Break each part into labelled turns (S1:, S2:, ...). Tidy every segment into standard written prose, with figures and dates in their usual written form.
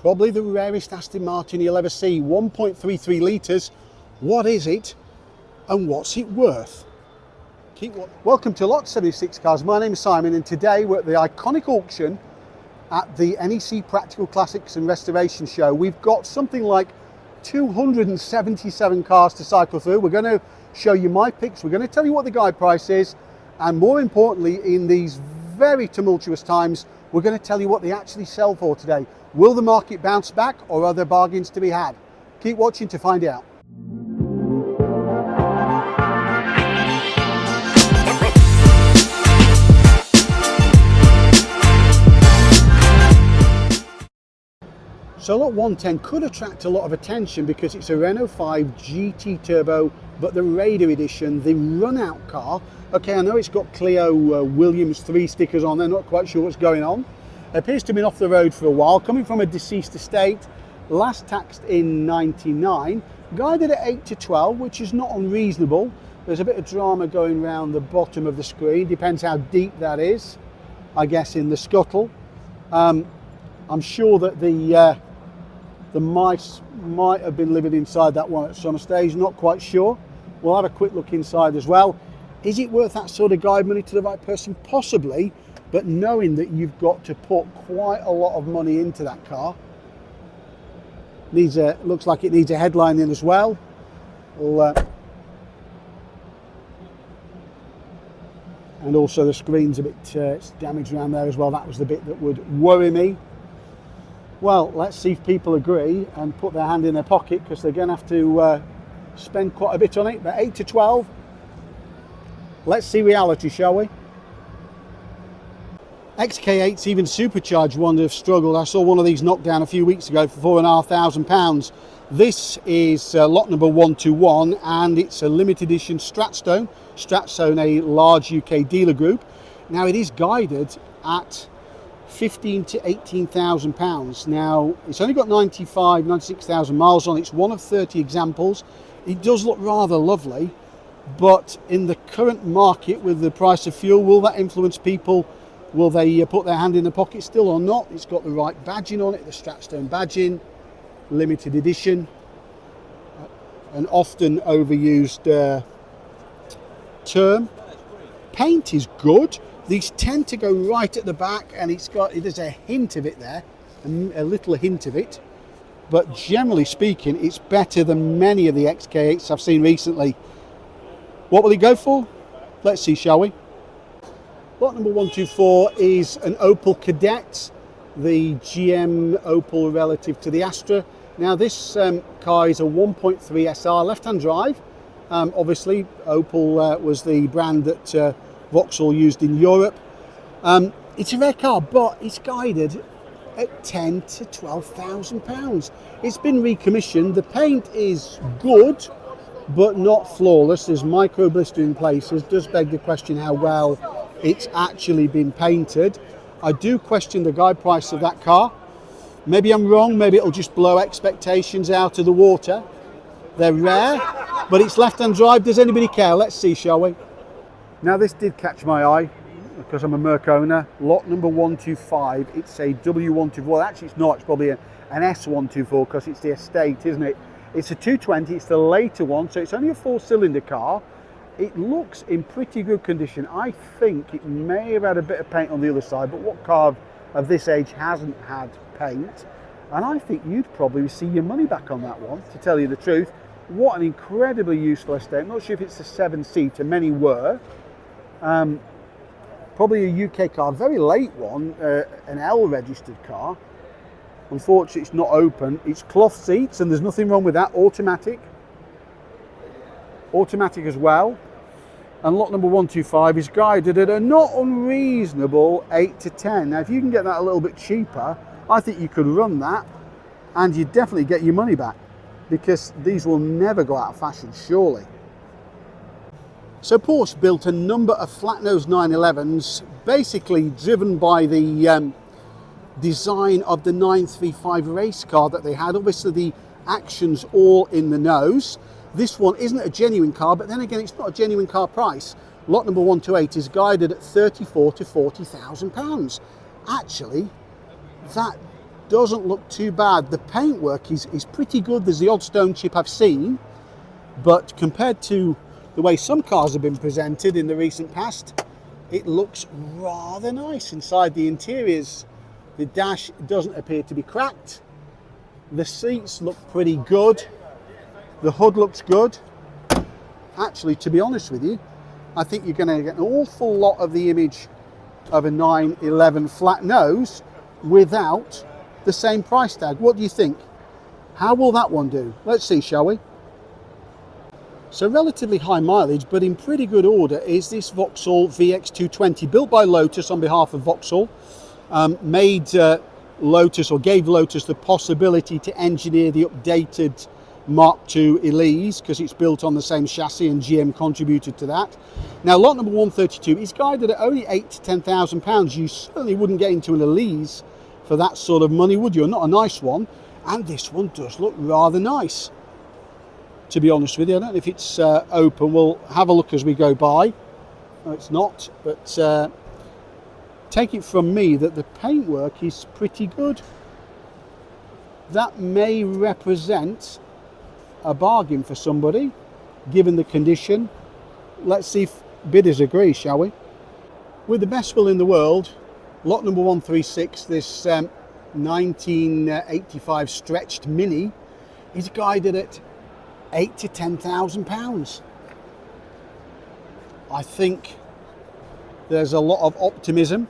S1: Probably the rarest Aston Martin you'll ever see, 1.33 litres. What is it and what's it worth? Welcome to Lot 76 Cars. My name is Simon and today we're at the iconic auction at the NEC Practical Classics and Restoration Show. We've got something like 277 cars to cycle through. We're going to show you my picks, we're going to tell you what the guide price is, and more importantly, in these very tumultuous times, we're going to tell you what they actually sell for today. Will the market bounce back or are there bargains to be had? Keep watching to find out. So Lot 110 could attract a lot of attention because it's a Renault 5 GT Turbo, but the Raider edition, the run-out car. Okay, I know it's got Clio Williams 3 stickers on there, not quite sure what's going on. It appears to have been off the road for a while, coming from a deceased estate, last taxed in 99, guided at 8 to 12, which is not unreasonable. There's a bit of drama going around the bottom of the screen, depends how deep that is, I guess in the scuttle. I'm sure that the mice might have been living inside that one at some stage, not quite sure. We'll have a quick look inside as well. Is it worth that sort of guide money to the right person? Possibly, but knowing that you've got to put quite a lot of money into that car. Looks like it needs a headline in as well. And also the screen's a bit it's damaged around there as well. That was the bit that would worry me. Well, let's see if people agree and put their hand in their pocket, because they're going to have to spend quite a bit on it. But 8 to 12. Let's see reality, shall we? XK8s, even supercharged ones, have struggled. I saw one of these knocked down a few weeks ago for £4,500. This is lot number 121, and it's a limited edition Stratstone. Stratstone, a large UK dealer group. Now, it is guided at £15,000 to £18,000. Now, it's only got 96,000 miles on it. It's one of 30 examples. It does look rather lovely, but in the current market with the price of fuel, will that influence people? Will they put their hand in the pocket still or not? It's got the right badging on it, the Stratstone badging, limited edition, an often overused term. Paint is good. These tend to go right at the back, and there's a hint of it there, a little hint of it. But generally speaking, it's better than many of the XK8s I've seen recently. What will it go for? Let's see, shall we? Lot number 124 is an Opel Kadett, the GM Opel relative to the Astra. Now this car is a 1.3 SR left-hand drive. Obviously, Opel was the brand that Vauxhall used in Europe. It's a rare car, but it's guided at £10,000 to £12,000. It's been recommissioned. The paint is good, but not flawless. There's micro blistering places. Does beg the question how well it's actually been painted. I do question the guide price of that car. Maybe I'm wrong. Maybe it'll just blow expectations out of the water. They're rare, but it's left-hand drive. Does anybody care? Let's see, shall we? Now, this did catch my eye because I'm a Merc owner. Lot number 125, it's a W124. Well, actually it's not, it's probably an S124 because it's the estate, isn't it? It's a 220, it's the later one, so it's only a 4-cylinder car. It looks in pretty good condition. I think it may have had a bit of paint on the other side, but what car of this age hasn't had paint? And I think you'd probably see your money back on that one, to tell you the truth. What an incredibly useful estate. I'm not sure if it's a 7-seater, many were. Probably a UK car, very late one, an L registered car. Unfortunately, it's not open. It's cloth seats, and there's nothing wrong with that. Automatic as well. And lot number 125 is guided at a not unreasonable 8 to 10. Now, if you can get that a little bit cheaper, I think you could run that, and you'd definitely get your money back, because these will never go out of fashion, surely. So Porsche built a number of flat-nose 911s, basically driven by the design of the 935 race car that they had. Obviously the action's all in the nose. This one isn't a genuine car, but then again, it's not a genuine car price. Lot number 128 is guided at £34,000 to £40,000. Actually, that doesn't look too bad. The paintwork is pretty good. There's the odd stone chip I've seen, but compared to the way some cars have been presented in the recent past, it looks rather nice inside. The interiors, the dash doesn't appear to be cracked. The seats look pretty good. The hood looks good. Actually, to be honest with you, I think you're going to get an awful lot of the image of a 911 flat nose without the same price tag. What do you think? How will that one do? Let's see, shall we? So relatively high mileage, but in pretty good order, is this Vauxhall VX220, built by Lotus on behalf of Vauxhall. Made Lotus, or gave Lotus the possibility to engineer the updated Mark II Elise, because it's built on the same chassis, and GM contributed to that. Now, lot number 132 is guided at only £8,000 to £10,000. You certainly wouldn't get into an Elise for that sort of money, would you? Not a nice one. And this one does look rather nice, to be honest with you. I don't know if it's open. We'll have a look as we go by. No, it's not, but take it from me that the paintwork is pretty good. That may represent a bargain for somebody, given the condition. Let's see if bidders agree, shall we? With the best will in the world, lot number 136, this 1985 stretched Mini, is guided at £8,000 to £10,000. I think there's a lot of optimism.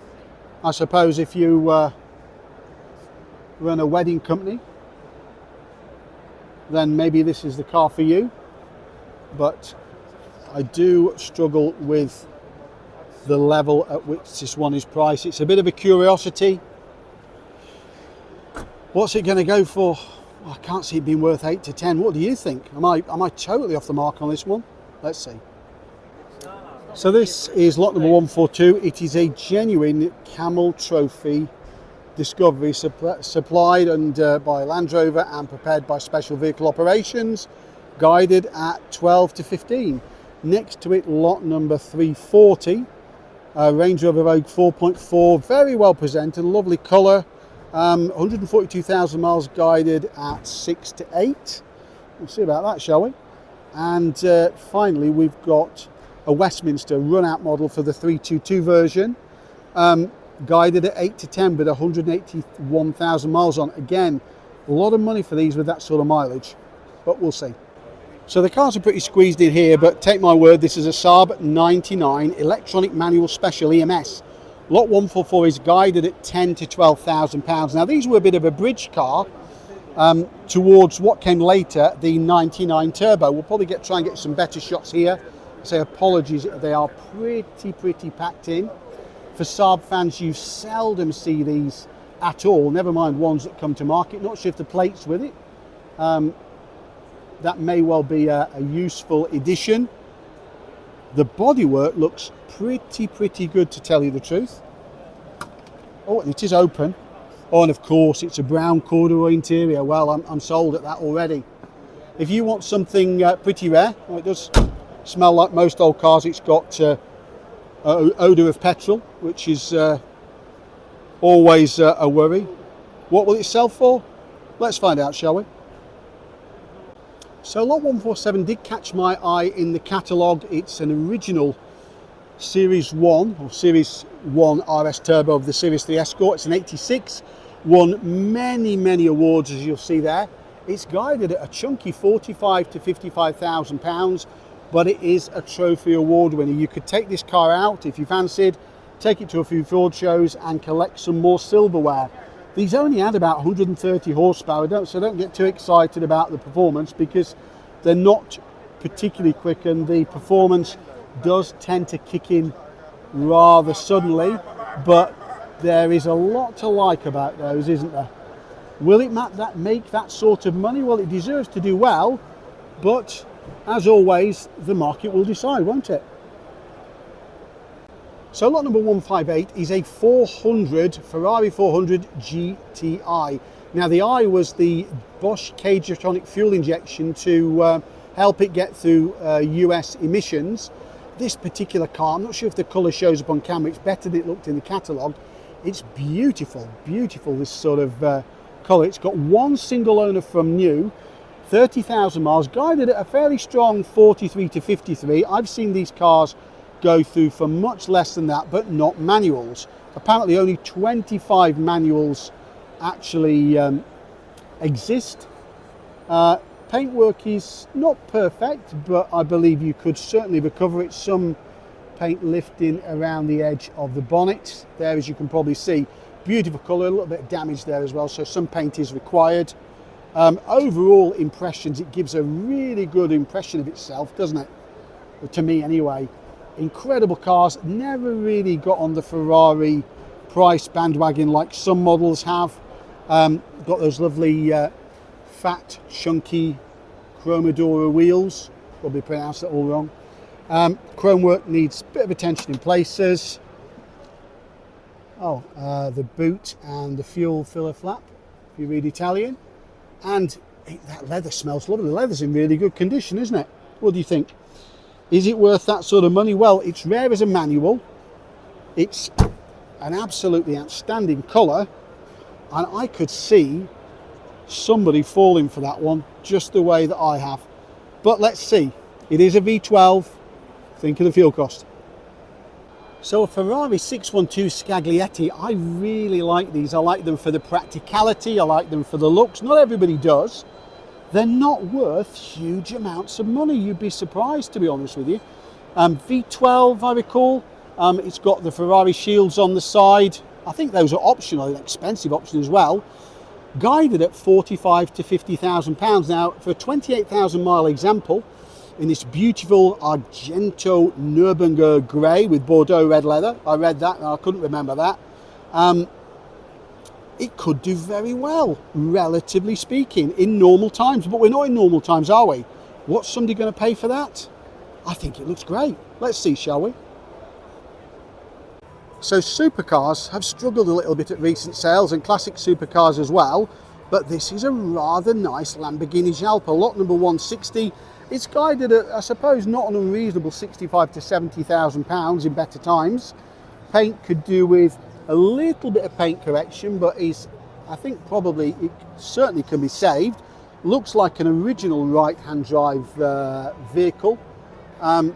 S1: I suppose if you run a wedding company, then maybe this is the car for you. But I do struggle with the level at which this one is priced. It's a bit of a curiosity. What's it going to go for? I can't see it being worth 8 to 10. What do you think? Am I totally off the mark on this one? Let's see. So this is lot number 142. It is a genuine Camel Trophy Discovery, supplied by Land Rover and prepared by Special Vehicle Operations, guided at 12 to 15. Next to it, lot number 340, Range Rover Vogue 4.4, very well presented, lovely colour, 142,000 miles, guided at 6 to 8. We'll see about that, shall we? And finally, we've got a Westminster run-out model for the 322 version, guided at 8 to 10, but 181,000 miles on. Again, a lot of money for these with that sort of mileage, but we'll see. So the cars are pretty squeezed in here, but take my word, this is a Saab 99 electronic manual special EMS. Lot 144 is guided at £10,000 to £12,000. Now, these were a bit of a bridge car towards what came later, the 99 Turbo. We'll probably try and get some better shots here. So apologies, they are pretty packed in. For Saab fans, you seldom see these at all, never mind ones that come to market. Not sure if the plate's with it. That may well be a useful addition. The bodywork looks pretty good, to tell you the truth. Oh, and it is open. Oh, and of course it's a brown corduroy interior. Well, I'm sold at that already. If you want something pretty rare, well, it does smell like most old cars. It's got odour of petrol, which is always a worry. What will it sell for? Let's find out, shall we? So lot 147 did catch my eye in the catalogue. It's an original Series 1 or Series 1 RS Turbo of the Series 3 Escort. It's an 86, won many awards, as you'll see there. It's guided at a chunky £45,000 to £55,000, but it is a trophy award winner. You could take this car out if you fancied, take it to a few Ford shows and collect some more silverware. These only had about 130 horsepower, so don't get too excited about the performance, because they're not particularly quick, and the performance does tend to kick in rather suddenly, but there is a lot to like about those, isn't there? Will it make that sort of money? Well, it deserves to do well, but as always, the market will decide, won't it? So lot number 158 is a 400 Ferrari 400 GTI. Now, the I was the Bosch Cagetronic fuel injection to help it get through US emissions. This particular car, I'm not sure if the colour shows up on camera, it's better than it looked in the catalogue. It's beautiful, this sort of colour. It's got one single owner from new, 30,000 miles, guided at a fairly strong 43 to 53. I've seen these cars go through for much less than that, but not manuals. Apparently only 25 manuals actually exist. Paintwork is not perfect, but I believe you could certainly recover it. Some paint lifting around the edge of the bonnet there, as you can probably see. Beautiful colour, a little bit of damage there as well, so some paint is required. Overall impressions, it gives a really good impression of itself, doesn't it? To me anyway. Incredible cars. Never really got on the Ferrari price bandwagon like some models have. Got those lovely fat, chunky Chromadora wheels. Probably pronounced it all wrong. Chrome work needs a bit of attention in places. The boot and the fuel filler flap, if you read Italian. And that leather smells lovely. The leather's in really good condition, isn't it? What do you think? Is it worth that sort of money? Well, it's rare as a manual. It's an absolutely outstanding colour. And I could see somebody falling for that one just the way that I have. But let's see. It is a V12. Think of the fuel cost. So a Ferrari 612 Scaglietti, I really like these. I like them for the practicality. I like them for the looks. Not everybody does. They're not worth huge amounts of money. You'd be surprised, to be honest with you. V12, I recall. It's got the Ferrari shields on the side. I think those are optional, an expensive option as well. Guided at 45 to 50,000 pounds. Now, for a 28,000 mile example, in this beautiful Argento Nürburgring grey with Bordeaux red leather. I read that and I couldn't remember that. It could do very well, relatively speaking, in normal times. But we're not in normal times, are we? What's somebody going to pay for that? I think it looks great. Let's see, shall we? So supercars have struggled a little bit at recent sales, and classic supercars as well. But this is a rather nice Lamborghini Jalpa, lot number 160. It's guided at, I suppose, not an unreasonable 65 to 70,000 pounds in better times. Paint could do with a little bit of paint correction, but I think probably it certainly can be saved. Looks like an original right-hand drive vehicle. A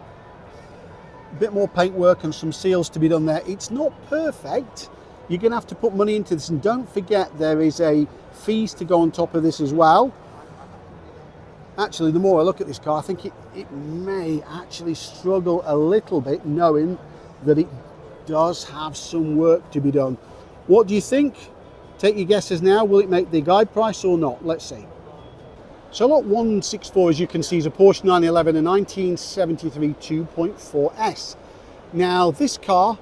S1: bit more paint work and some seals to be done there. It's not perfect. You're going to have to put money into this, and don't forget there is a fees to go on top of this as well. Actually, the more I look at this car, I think it may actually struggle a little bit, knowing that it does have some work to be done. What do you think? Take your guesses now. Will it make the guide price or not? Let's see. So lot 164, as you can see, is a Porsche 911, a 1973 2.4S. Now, this car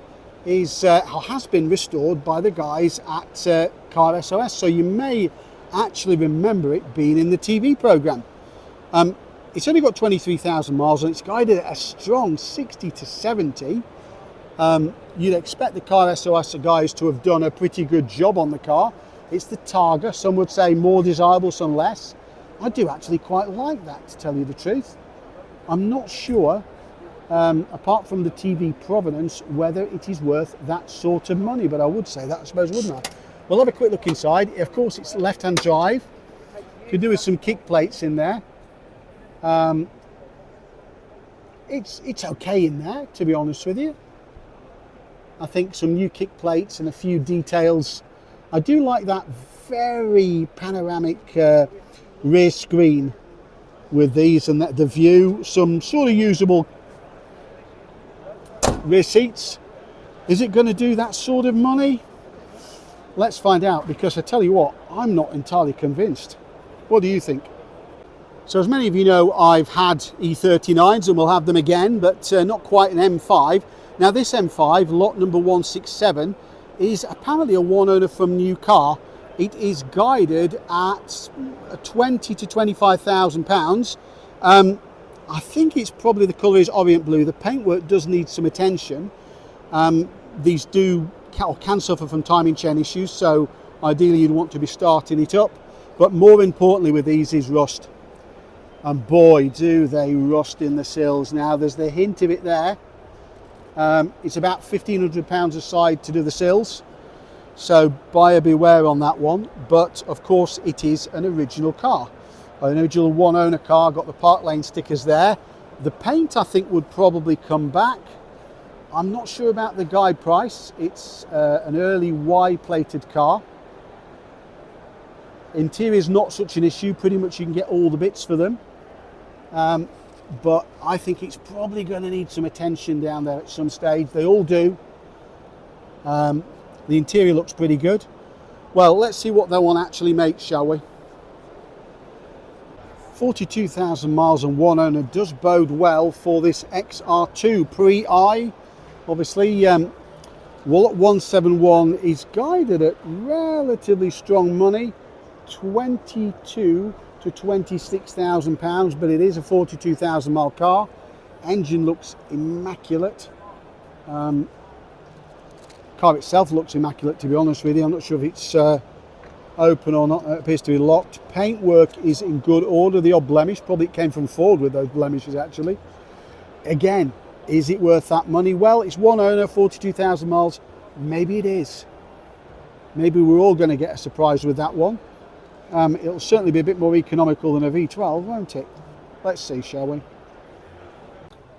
S1: has been restored by the guys at Car SOS, so you may actually remember it being in the TV programme. It's only got 23,000 miles and it's guided at a strong 60 to 70. You'd expect the Car SOS guys to have done a pretty good job on the car. It's the Targa, some would say more desirable, some less. I do actually quite like that, to tell you the truth. I'm not sure, apart from the TV provenance, whether it is worth that sort of money, but I would say that, I suppose, wouldn't I? We'll have a quick look inside. Of course, it's left-hand drive. Could do with some kick plates in there. It's okay in there, to be honest with you. I think some new kick plates and a few details. I do like that very panoramic rear screen with these, and the view, some sort of usable rear seats. Is it going to do that sort of money? Let's find out, because I tell you what, I'm not entirely convinced. What do you think? So as many of you know, I've had E39s and we'll have them again, but not quite an M5. Now this M5, lot number 167, is apparently a one owner from new car. It is guided at 20 to 25,000 pounds. I think it's probably, the colour is orient blue. The paintwork does need some attention. These can suffer from timing chain issues, so ideally you'd want to be starting it up. But more importantly with these is rust. And boy, do they rust in the sills. Now there's the hint of it there. It's about £1,500 a side to do the sills. So buyer beware on that one. But of course it is an original car. An original one owner car, got the Park Lane stickers there. The paint I think would probably come back. I'm not sure about the guide price. It's an early Y-plated car. Interior is not such an issue. Pretty much you can get all the bits for them. But I think it's probably going to need some attention down there at some stage. They all do. The interior looks pretty good. Well, let's see what that one actually makes, shall we? 42,000 miles and one owner does bode well for this XR2 pre-I. Obviously, Wallet 171 is guided at relatively strong money, 22 to 26,000 pounds, but it is a 42,000 mile car. Engine looks immaculate. Car itself looks immaculate, to be honest with you. I'm not sure if it's open or not. It appears to be locked. Paintwork is in good order. The odd blemish, probably it came from Ford with those blemishes actually. Again, is it worth that money? Well, it's one owner, 42,000 miles. Maybe it is. Maybe we're all going to get a surprise with that one. It'll certainly be a bit more economical than a V12, won't it? Let's see, shall we?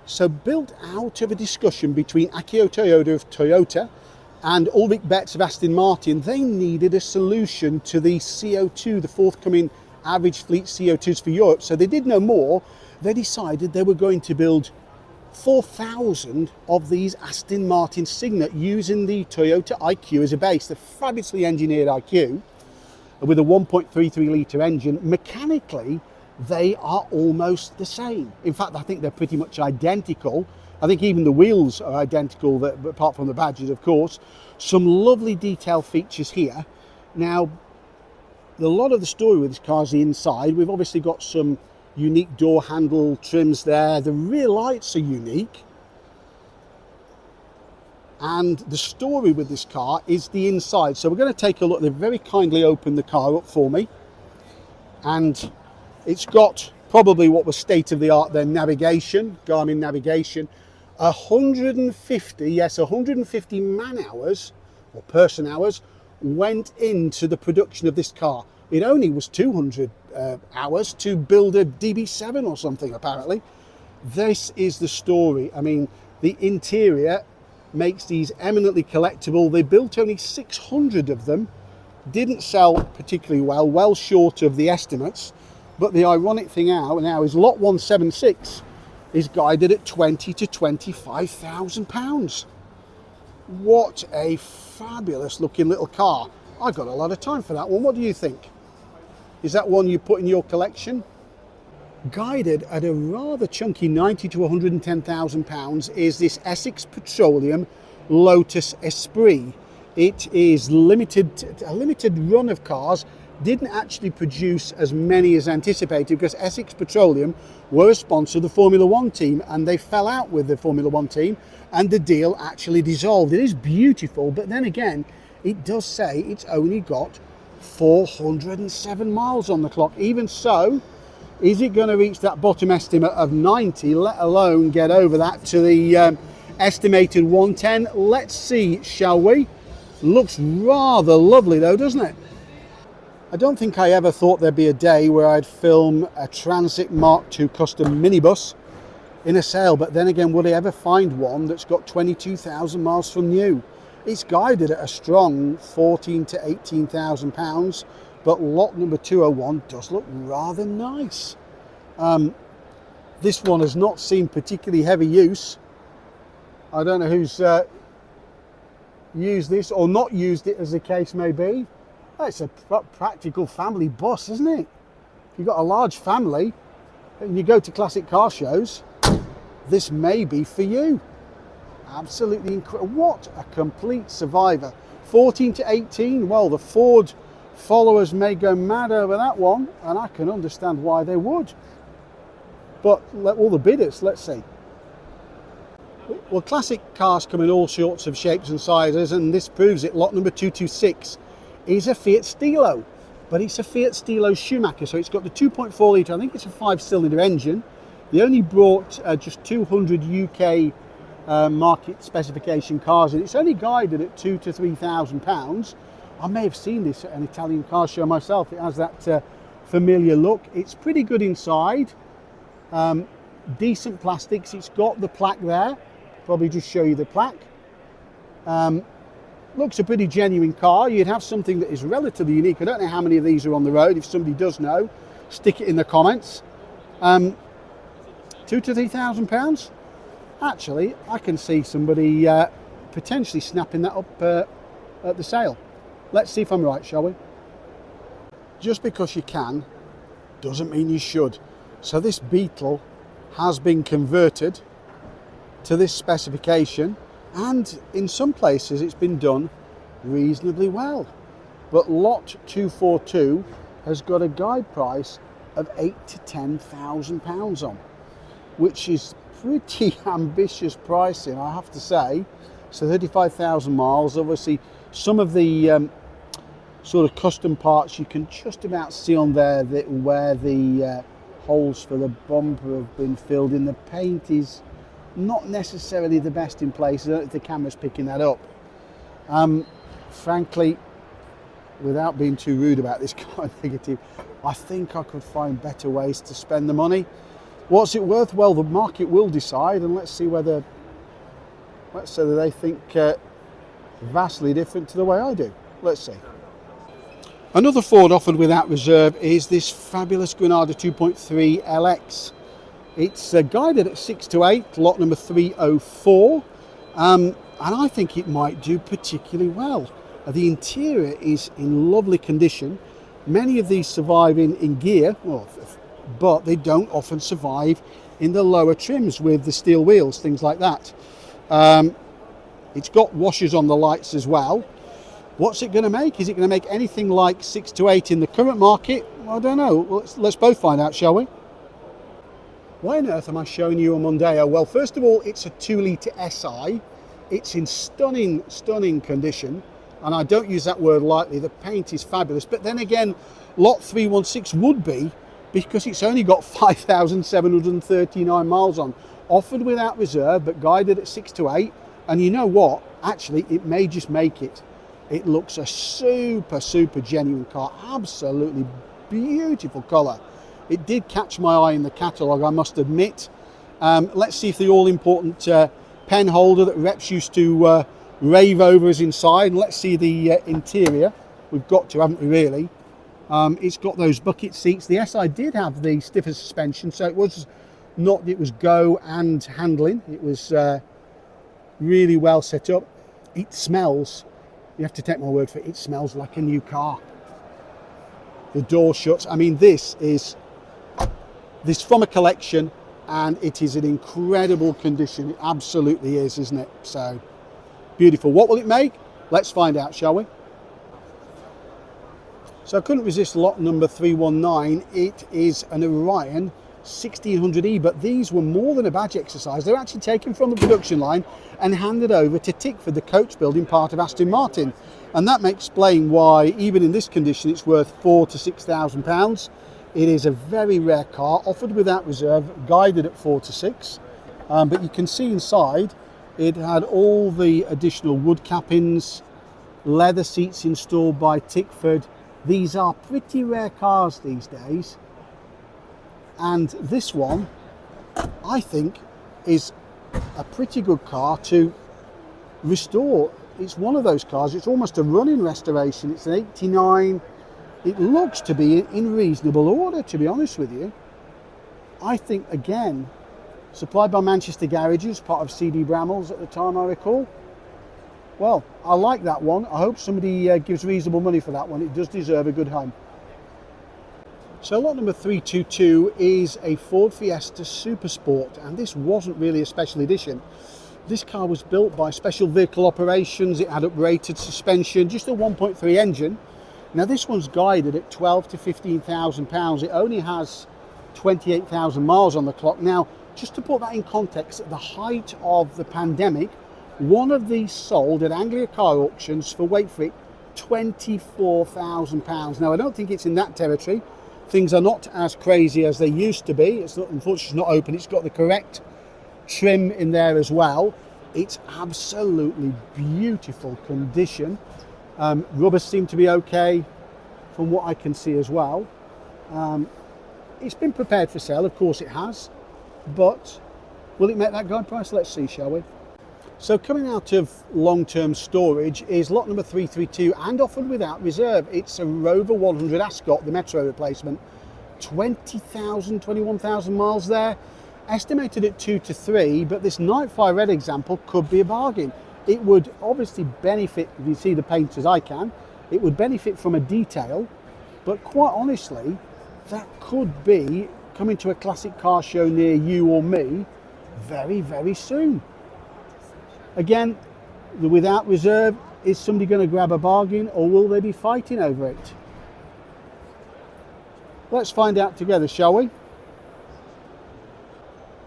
S1: So, built out of a discussion between Akio Toyoda of Toyota and Ulrich Betts of Aston Martin, they needed a solution to the CO2, the forthcoming average fleet CO2s for Europe. So they did no more. They decided they were going to build 4,000 of these Aston Martin Signet using the Toyota IQ as a base, the fabulously engineered IQ, with a 1.33 litre engine. Mechanically, they are almost the same. In fact, I think they're pretty much identical. I think even the wheels are identical, apart from the badges, of course. Some lovely detail features here. Now, a lot of the story with this car is the inside. We've obviously got some unique door handle trims there. The rear lights are unique. And the story with this car is the inside. So we're going to take a look. They've very kindly opened the car up for me. And it's got probably what was state of the art then, navigation, Garmin navigation. 150 man hours or person hours went into the production of this car. It only was 200 hours to build a DB7 or something, apparently. This is the story. I mean, the interior makes these eminently collectible. They built only 600 of them, didn't sell particularly well, well short of the estimates. But the ironic thing now is lot 176 is guided at 20 to 25,000 pounds. What a fabulous looking little car. I got a lot of time for that one. What do you think? Is that one you put in your collection? Guided at a rather chunky 90 to 110,000 pounds is this Essex Petroleum Lotus Esprit. It is a limited run of cars. Didn't actually produce as many as anticipated because Essex Petroleum were a sponsor of the Formula One team and they fell out with the Formula One team and the deal actually dissolved. It is beautiful, but then again, it does say it's only got 407 miles on the clock. Even so, is it going to reach that bottom estimate of 90, let alone get over that to the estimated 110? Let's see, shall we? Looks rather lovely though, doesn't it? I don't think I ever thought there'd be a day where I'd film a Transit Mark II custom minibus in a sale, but then again, would I ever find one that's got 22,000 miles from new? It's guided at a strong 14 to 18,000 pounds, but lot number 201 does look rather nice. This one has not seen particularly heavy use. I don't know who's used this or not used it, as the case may be. It's a practical family bus, isn't it? If you've got a large family and you go to classic car shows, this may be for you. Absolutely incredible. What a complete survivor. 14 to 18, well, the Ford followers may go mad over that one, and I can understand why they would. But all the bidders, let's see. Well, classic cars come in all sorts of shapes and sizes, and this proves it. Lot number 226 is a Fiat Stilo, but it's a Fiat Stilo Schumacher, so it's got the 2.4 litre, I think it's a 5-cylinder engine. They only brought just 200 UK market specification cars, and it's only guided at 2,000 to 3,000 pounds. I may have seen this at an Italian car show myself. It has that familiar look. It's pretty good inside. Decent plastics. It's got the plaque there. Probably just show you the plaque. Looks a pretty genuine car. You'd have something that is relatively unique. I don't know how many of these are on the road. If somebody does know, stick it in the comments. £2,000 to £3,000. Actually, I can see somebody potentially snapping that up at the sale. Let's see if I'm right, shall we? Just because you can doesn't mean you should. So this Beetle has been converted to this specification, and in some places it's been done reasonably well. But lot 242 has got a guide price of £8,000 to £10,000 on, which is pretty ambitious pricing, I have to say. So 35,000 miles. Obviously some of the sort of custom parts you can just about see on there where the holes for the bumper have been filled in. The paint is not necessarily the best in place. I don't know if the camera's picking that up. Frankly, without being too rude about this kind of negative, I think I could find better ways to spend the money. What's it worth? Well, the market will decide, and let's say whether they think vastly different to the way I do. Let's see. Another Ford offered without reserve is this fabulous Granada 2.3 LX. It's guided at 6 to 8, lot number 304, and I think it might do particularly well. The interior is in lovely condition. Many of these survive in gear, but they don't often survive in the lower trims with the steel wheels, things like that. It's got washers on the lights as well. What's it going to make? Is it going to make anything like 6 to 8 in the current market? Well, I don't know. Well, let's both find out, shall we? Why on earth am I showing you a Mondeo? Well, first of all, it's a 2-litre SI. It's in stunning, stunning condition. And I don't use that word lightly. The paint is fabulous. But then again, lot 316 would be, because it's only got 5,739 miles on. Offered without reserve, but guided at 6 to 8. And you know what? Actually, it may just make it. It looks a super, super genuine car. Absolutely beautiful colour. It did catch my eye in the catalogue, I must admit. Let's see if the all-important pen holder that reps used to rave over is inside. And let's see the interior. We've got to, haven't we, really? It's got those bucket seats. The SI did have the stiffer suspension, so it was go and handling. It was really well set up. It smells, you have to take my word for it, it smells like a new car. The door shuts. I mean, this from a collection, and it is in incredible condition. It absolutely is, isn't it? So beautiful. What will it make? Let's find out, shall we? So I couldn't resist lot number 319. It is an Orion 1600E, but these were more than a badge exercise. They're actually taken from the production line and handed over to Tickford, the coach building part of Aston Martin. And that may explain why, even in this condition, it's worth £4,000 to £6,000. It is a very rare car, offered without reserve, guided at 4 to 6. But you can see inside, it had all the additional wood cappings, leather seats installed by Tickford. These are pretty rare cars these days. And this one, I think, is a pretty good car to restore. It's one of those cars, it's almost a running restoration. It's an 89. It looks to be in reasonable order, to be honest with you. I think, again, supplied by Manchester Garages, part of CD Bramall's at the time, I recall. Well, I like that one. I hope somebody gives reasonable money for that one. It does deserve a good home. So lot number 322 is a Ford Fiesta Super Sport, and this wasn't really a special edition. This car was built by Special Vehicle Operations. It had uprated suspension, just a 1.3 engine. Now this one's guided at £12,000 to £15,000. It only has 28,000 miles on the clock. Now, just to put that in context, at the height of the pandemic, one of these sold at Anglia Car Auctions for, wait for it, £24,000. Now I don't think it's in that territory. Things are not as crazy as they used to be. It's not, unfortunately, it's not open. It's got the correct trim in there as well. It's absolutely beautiful condition. Rubbers seem to be okay from what I can see as well. It's been prepared for sale, of course it has, but will it make that guide price? Let's see, shall we? So coming out of long-term storage is lot number 332 and offered without reserve. It's a Rover 100 Ascot, the Metro replacement. 20,000, 21,000 miles there. Estimated at 2 to 3, but this Nightfire Red example could be a bargain. It would obviously benefit, if you see the paint as I can, it would benefit from a detail, but quite honestly, that could be coming to a classic car show near you or me very, very soon. Again, the without reserve, is somebody going to grab a bargain or will they be fighting over it? Let's find out together, shall we?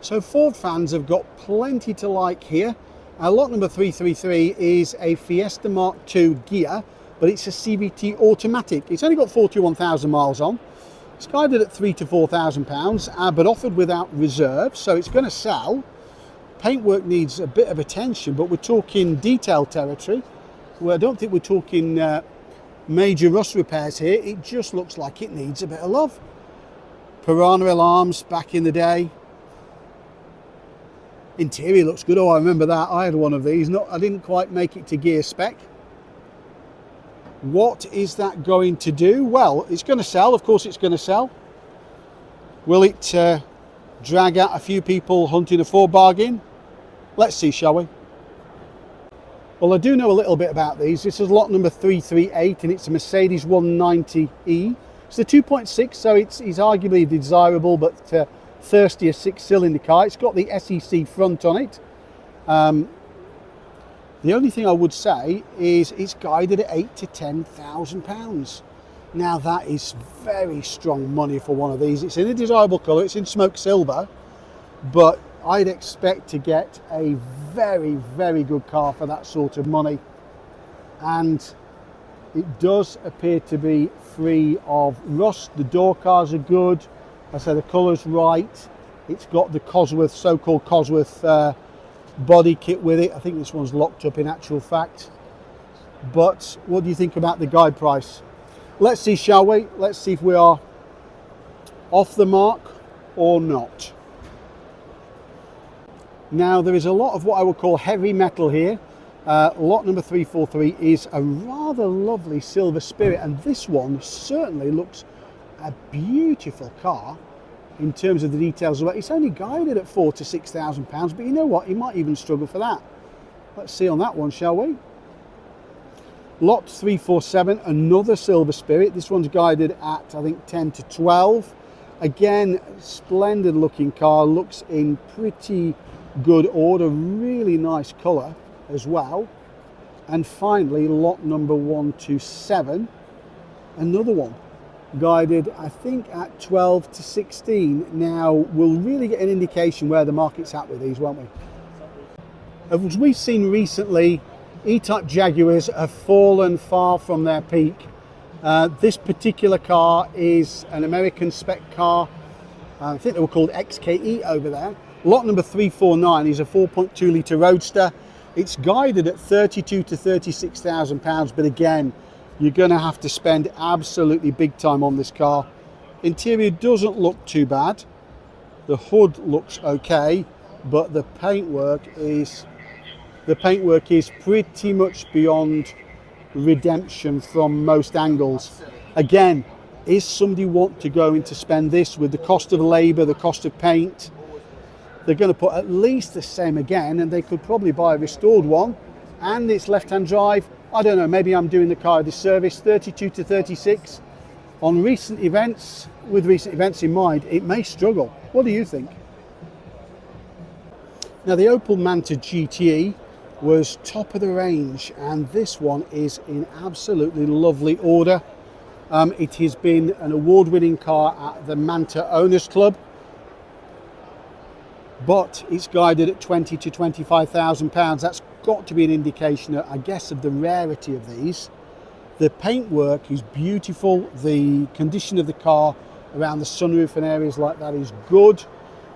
S1: So Ford fans have got plenty to like here. Lot number 333 is a Fiesta Mark II Ghia, but it's a CVT automatic. It's only got 41,000 miles on. It's guided at £3,000 to £4,000, but offered without reserve, so it's going to sell. Paintwork needs a bit of attention, but we're talking detail territory. Well, I don't think we're talking major rust repairs here. It just looks like it needs a bit of love. Piranha alarms back in the day. Interior looks good. Oh, I remember that. I had one of these. I didn't quite make it to gear spec. What is that going to do? Well, it's going to sell. Of course it's going to sell. Will it drag out a few people hunting for a bargain? Let's see, shall we? Well, I do know a little bit about these. This is lot number 338 and it's a Mercedes 190E. It's a 2.6, so it's arguably desirable but thirstier 6-cylinder car. It's got the SEC front on it. The only thing I would say is it's guided at £8,000 to £10,000. Now that is very strong money for one of these. It's in a desirable colour, it's in smoke silver, but I'd expect to get a very, very good car for that sort of money. And it does appear to be free of rust. The door cars are good. I say the colour's right. It's got the Cosworth, so-called Cosworth body kit with it. I think this one's locked up in actual fact. But what do you think about the guide price? Let's see, shall we? Let's see if we are off the mark or not. Now, there is a lot of what I would call heavy metal here. Lot number 343 is a rather lovely Silver Spirit, and this one certainly looks a beautiful car in terms of the details of it. It's only guided at £4,000 to £6,000, but you know what? He might even struggle for that. Let's see on that one, shall we? Lot 347, another Silver Spirit. This one's guided at, I think, 10 to 12. Again, splendid looking car, looks in pretty good order, really nice colour as well. And finally, lot number 127, another one, guided, I think, at 12 to 16. Now, we'll really get an indication where the market's at with these, won't we? As we've seen recently, E-type Jaguars have fallen far from their peak. This particular car is an American spec car. I think they were called XKE over there. Lot number 349 is a 4.2 litre roadster. It's guided at £32,000 to £36,000, but again, you're going to have to spend absolutely big time on this car. Interior doesn't look too bad. The hood looks okay, but the paintwork is pretty much beyond redemption from most angles. Again, is somebody want to go in to spend this with the cost of labour, the cost of paint? They're going to put at least the same again, and they could probably buy a restored one, and it's left-hand drive. I don't know, maybe I'm doing the car a disservice. 32 to 36 on recent events, with recent events in mind, it may struggle. What do you think? Now, the Opel Manta GTE was top of the range, and this one is in absolutely lovely order. It has been an award-winning car at the Manta Owners Club, but it's guided at £20,000 to £25,000. That's got to be an indication, I guess, of the rarity of these. The paintwork is beautiful. The condition of the car around the sunroof and areas like that is good.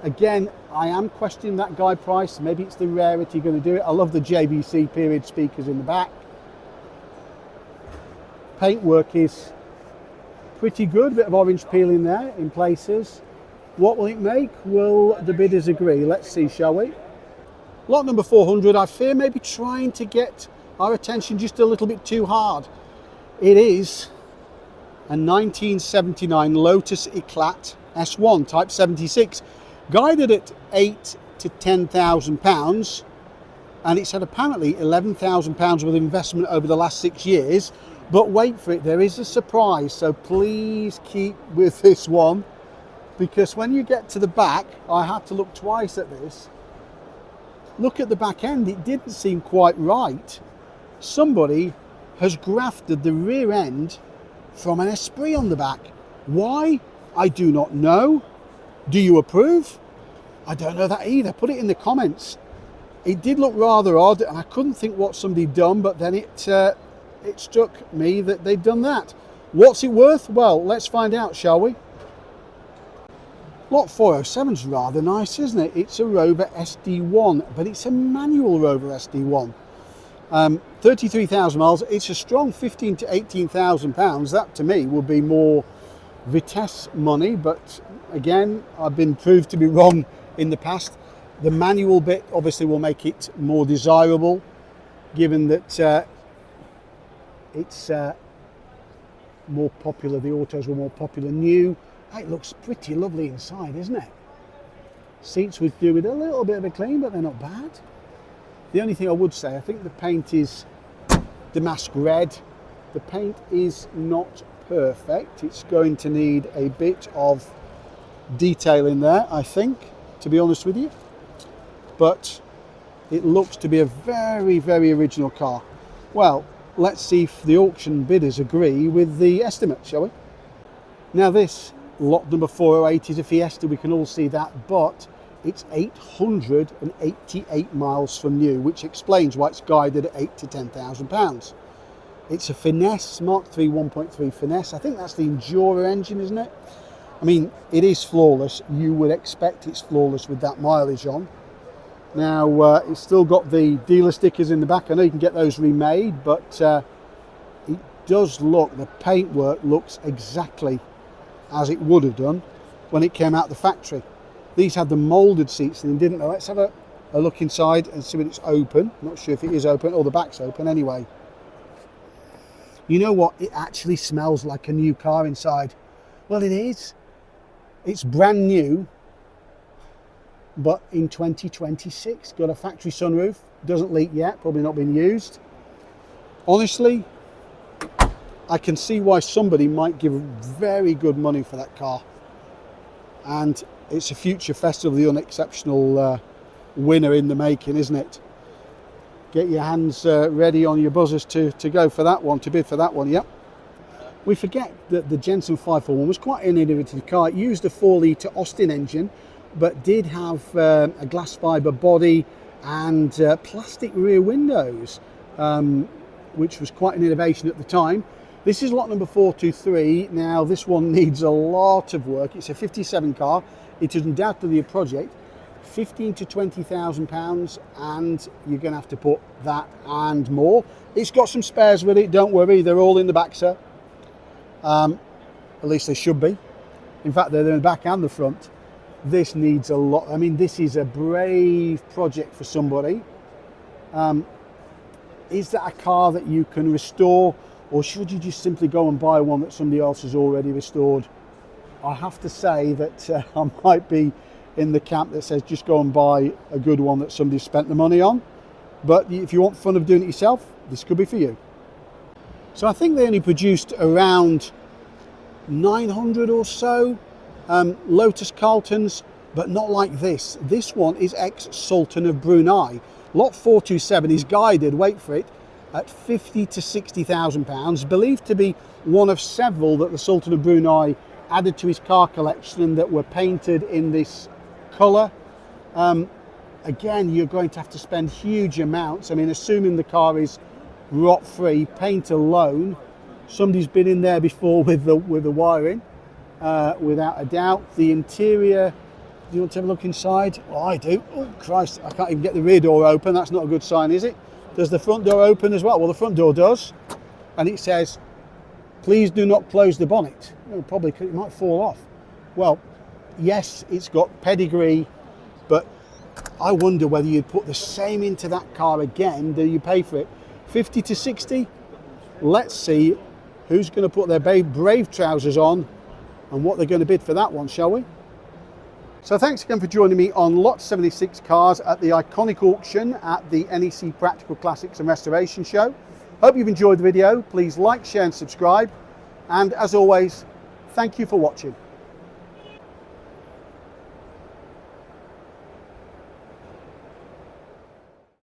S1: Again, I am questioning that guide price. Maybe it's the rarity going to do it. I love the JVC period speakers in the back. Paintwork is pretty good, a bit of orange peel in there in places. What will it make? Will the bidders agree? Let's see, shall we? Lot number 400, I fear maybe trying to get our attention just a little bit too hard. It is a 1979 Lotus Eclat S1 Type 76, guided at £8,000 to £10,000, and it's had apparently £11,000 worth of investment over the last 6 years. But wait for it, there is a surprise, so please keep with this one, because when you get to the back, I had to look twice at this. Look at the back end, it didn't seem quite right. Somebody has grafted the rear end from an Esprit on the back. Why? I do not know. Do you approve? I don't know that either. Put it in the comments. It did look rather odd, and I couldn't think what somebody'd done, but then it struck me that they'd done that. What's it worth? Well, let's find out, shall we? Lot 407's rather nice, isn't it? It's a Rover SD1, but it's a manual Rover SD1. 33,000 miles. It's a strong 15 to 18,000 pounds. That to me would be more Vitesse money, but again, I've been proved to be wrong in the past. The manual bit obviously will make it more desirable, given that it's more popular. The autos were more popular new. It looks pretty lovely inside, isn't it? Seats would do with a little bit of a clean, but they're not bad. The only thing I would say, I think the paint is damask red. The paint is not perfect. It's going to need a bit of detail in there, I think, to be honest with you. But it looks to be a very, very original car. Well, let's see if the auction bidders agree with the estimate, shall we? Now this lot number 408 is a Fiesta, we can all see that, but it's 888 miles from new, which explains why it's guided at £8,000 to £10,000. It's a Finesse, Mark III 1.3 Finesse. I think that's the Endurer engine, isn't it? I mean, it is flawless. You would expect it's flawless with that mileage on. Now, it's still got the dealer stickers in the back. I know you can get those remade, but it does look, the paintwork looks exactly as it would have done when it came out the factory. These had the moulded seats in them, didn't they? Let's have a look inside and see when it's open. I'm not sure if it is open, or the back's open anyway. You know what? It actually smells like a new car inside. Well, it is. It's brand new, but in 2026. Got a factory sunroof. Doesn't leak yet, probably not been used. Honestly, I can see why somebody might give very good money for that car. And it's a future Festival of the Unexceptional winner in the making, isn't it? Get your hands ready on your buzzers to go for that one, to bid for that one, yep. We forget that the Jensen 541 was quite an innovative car. It used a 4-litre Aston engine, but did have a glass fibre body and plastic rear windows, which was quite an innovation at the time. This is lot number 423. Now, this one needs a lot of work. It's a 57 car. It is undoubtedly a project. 15 to 20,000 pounds, and you're going to have to put that and more. It's got some spares with it. Don't worry, they're all in the back, sir. At least they should be. In fact, they're in the back and the front. This needs a lot. I mean, this is a brave project for somebody. Is that a car that you can restore, or should you just simply go and buy one that somebody else has already restored? I have to say that I might be in the camp that says just go and buy a good one that somebody spent the money on. But if you want fun of doing it yourself, this could be for you. So I think they only produced around 900 or so Lotus Carltons, but not like this. This one is ex-Sultan of Brunei. Lot 427 is guided, wait for it, at 50 to 60,000 pounds, believed to be one of several that the Sultan of Brunei added to his car collection that were painted in this colour. Again, you're going to have to spend huge amounts. I mean, assuming the car is rot-free, paint alone, somebody's been in there before with the wiring, without a doubt. The interior, do you want to have a look inside? Oh, I do. Oh, Christ, I can't even get the rear door open. That's not a good sign, is it? Does the front door open as well? Well, the front door does, and it says Please do not close the bonnet. Probably it might fall off. Well, yes, it's got pedigree, but I wonder whether you'd put the same into that car again. Do you pay for it? 50 to 60? Let's see who's going to put their brave trousers on and what they're going to bid for that one, shall we? So thanks again for joining me on Lot 76 cars at the iconic auction at the NEC Practical Classics and Restoration Show. Hope you've enjoyed the video. Please like, share and subscribe. And as always, thank you for watching.